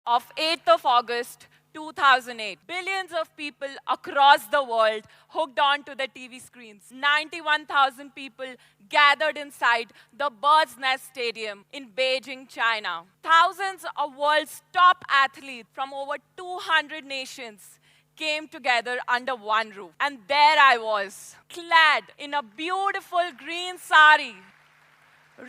of 8th of August 2008. Billions of people across the world hooked onto the TV screens. 91,000 people gathered inside the Bird's Nest Stadium in Beijing, China. Thousands of world's top athletes from over 200 nations came together under one roof. And there I was, clad in a beautiful green sari,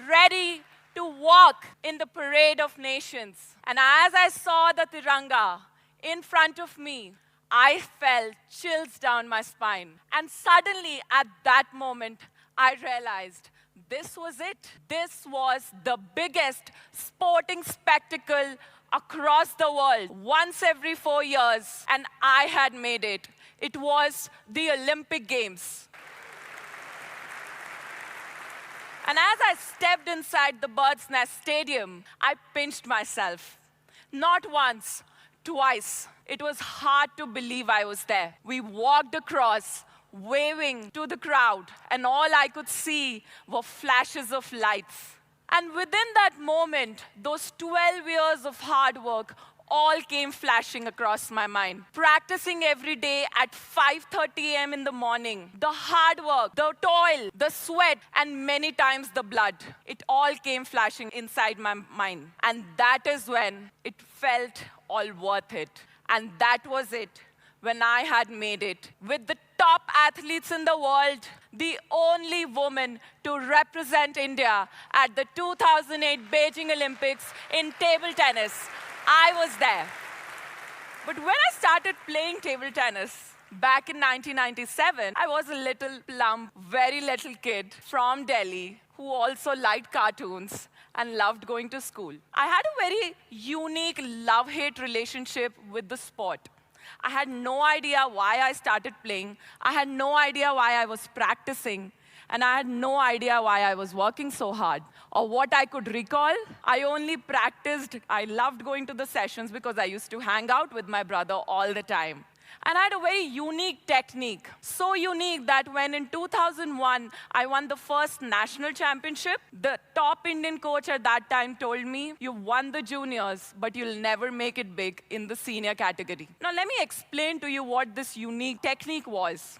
ready to walk in the parade of nations. And as I saw the Tiranga in front of me, I felt chills down my spine. And suddenly, at that moment, I realized this was it. This was the biggest sporting spectacle across the world, once every 4 years, and I had made it. It was the Olympic Games. And as I stepped inside the Bird's Nest Stadium, I pinched myself. Not once, twice. It was hard to believe I was there. We walked across, waving to the crowd, and all I could see were flashes of lights. And within that moment, those 12 years of hard work all came flashing across my mind. Practicing every day at 5:30 a.m. in the morning. The hard work, the toil, the sweat, and many times the blood. It all came flashing inside my mind. And that is when it felt all worth it. And that was it, when I had made it. With the top athletes in the world, the only woman to represent India at the 2008 Beijing Olympics in table tennis. I was there. But when I started playing table tennis back in 1997, I was a little plump, very little kid from Delhi who also liked cartoons and loved going to school. I had a very unique love-hate relationship with the sport. I had no idea why I started playing. I had no idea why I was practicing. And I had no idea why I was working so hard. Or what I could recall, I only practiced. I loved going to the sessions because I used to hang out with my brother all the time. And I had a very unique technique. So unique that when in 2001, I won the first national championship, the top Indian coach at that time told me, "You won the juniors, but you'll never make it big in the senior category." Now, let me explain to you what this unique technique was.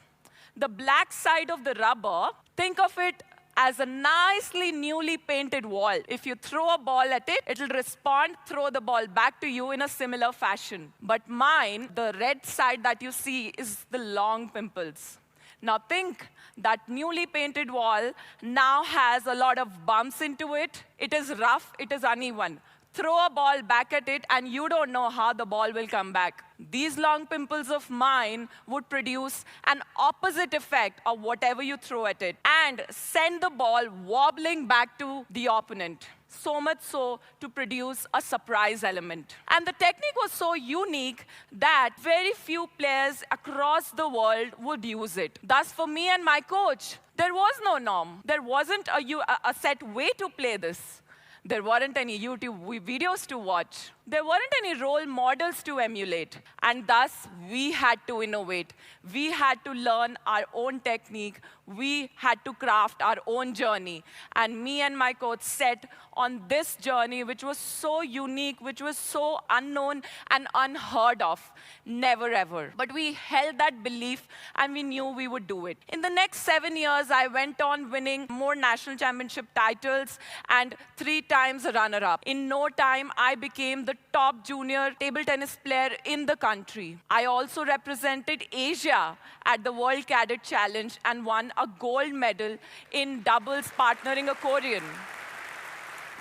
The black side of the rubber, think of it as a nicely newly painted wall. If you throw a ball at it, it'll respond, throw the ball back to you in a similar fashion. But mine, the red side that you see, is the long pimples. Now think that newly painted wall now has a lot of bumps into it. It is rough, it is uneven. Throw a ball back at it, and you don't know how the ball will come back. These long pimples of mine would produce an opposite effect of whatever you throw at it and send the ball wobbling back to the opponent. So much so to produce a surprise element. And the technique was so unique that very few players across the world would use it. Thus, for me and my coach, there was no norm. There wasn't a set way to play this. There weren't any YouTube videos to watch. There weren't any role models to emulate. And thus, we had to innovate. We had to learn our own technique. We had to craft our own journey. And me and my coach set on this journey, which was so unique, which was so unknown and unheard of. Never ever. But we held that belief, and we knew we would do it. In the next 7 years, I went on winning more national championship titles and 3 times a runner-up. In no time, I became the top junior table tennis player in the country. I also represented Asia at the World Cadet Challenge and won a gold medal in doubles partnering a Korean.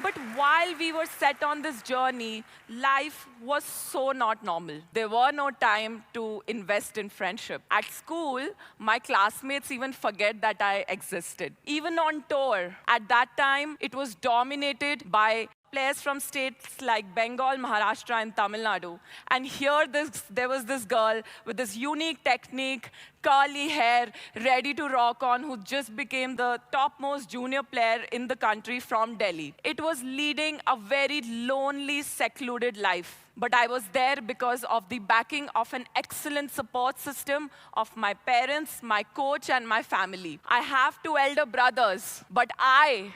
But while we were set on this journey, life was so not normal. There were no time to invest in friendship. At school, my classmates even forget that I existed. Even on tour, at that time, it was dominated by players from states like Bengal, Maharashtra, and Tamil Nadu. And here there was this girl with this unique technique, curly hair, ready to rock on, who just became the topmost junior player in the country from Delhi. It was leading a very lonely, secluded life. But I was there because of the backing of an excellent support system of my parents, my coach, and my family. I have two elder brothers, but I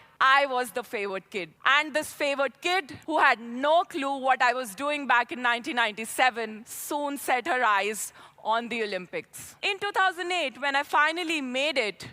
was the favored kid. And this favored kid, who had no clue what I was doing back in 1997, soon set her eyes on the Olympics. In 2008, when I finally made it,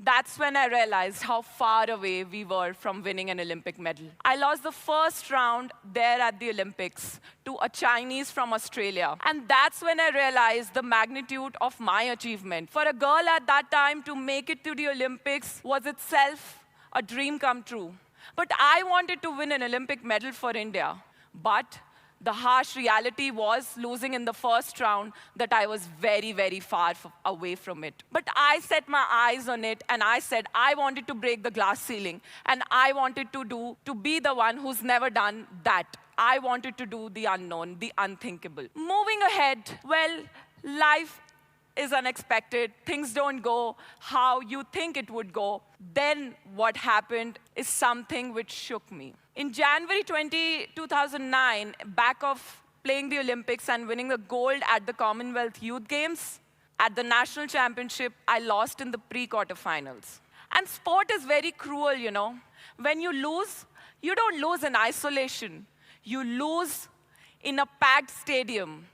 that's when I realized how far away we were from winning an Olympic medal. I lost the first round there at the Olympics to a Chinese from Australia. And that's when I realized the magnitude of my achievement. For a girl at that time to make it to the Olympics was itself a dream come true. But I wanted to win an Olympic medal for India. But the harsh reality was losing in the first round, that I was very, very far away from it. But I set my eyes on it, and I said I wanted to break the glass ceiling, and I wanted to be the one who's never done that. I wanted to do the unknown, the unthinkable. Moving ahead, well, life is unexpected. Things don't go how you think it would go. Then what happened is something which shook me. In January 2009, back of playing the Olympics and winning the gold at the Commonwealth Youth Games, at the national championship, I lost in the pre-quarterfinals. And sport is very cruel, you know. When you lose, you don't lose in isolation. You lose in a packed stadium.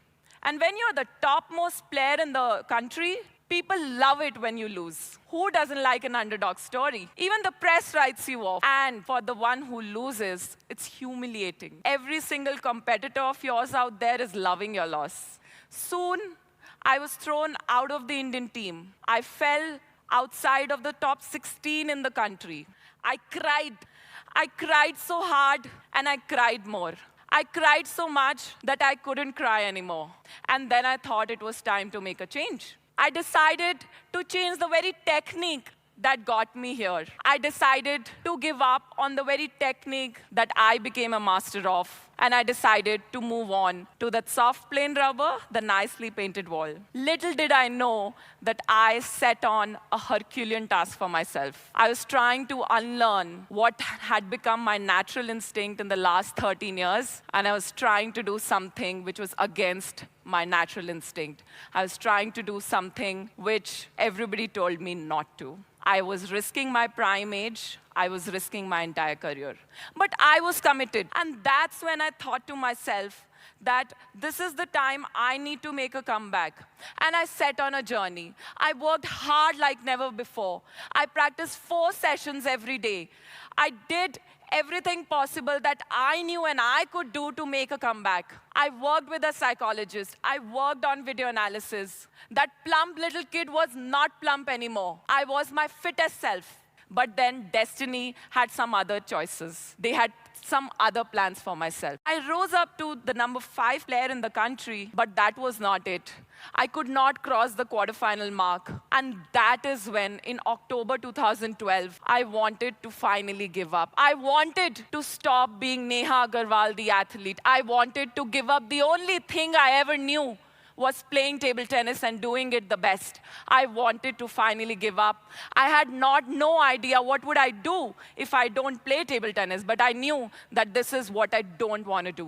And when you're the topmost player in the country, people love it when you lose. Who doesn't like an underdog story? Even the press writes you off. And for the one who loses, it's humiliating. Every single competitor of yours out there is loving your loss. Soon, I was thrown out of the Indian team. I fell outside of the top 16 in the country. I cried. I cried so hard, and I cried more. I cried so much that I couldn't cry anymore. And then I thought it was time to make a change. I decided to change the very technique that got me here. I decided to give up on the very technique that I became a master of. And I decided to move on to that soft plain rubber, the nicely painted wall. Little did I know that I set on a Herculean task for myself. I was trying to unlearn what had become my natural instinct in the last 13 years, and I was trying to do something which was against my natural instinct. I was trying to do something which everybody told me not to. I was risking my prime age. I was risking my entire career. But I was committed. And that's when I thought to myself that this is the time I need to make a comeback. And I set on a journey. I worked hard like never before. I practiced 4 sessions every day. I did everything possible that I knew and I could do to make a comeback. I worked with a psychologist. I worked on video analysis. That plump little kid was not plump anymore. I was my fittest self. But then destiny had some other choices. They had some other plans for myself. I rose up to the number 5 player in the country, but that was not it. I could not cross the quarterfinal mark. And that is when, in October 2012, I wanted to finally give up. I wanted to stop being Neha Aggrawal, the athlete. I wanted to give up the only thing I ever knew was playing table tennis and doing it the best. I wanted to finally give up. I had no idea what would I do if I don't play table tennis, but I knew that this is what I don't want to do.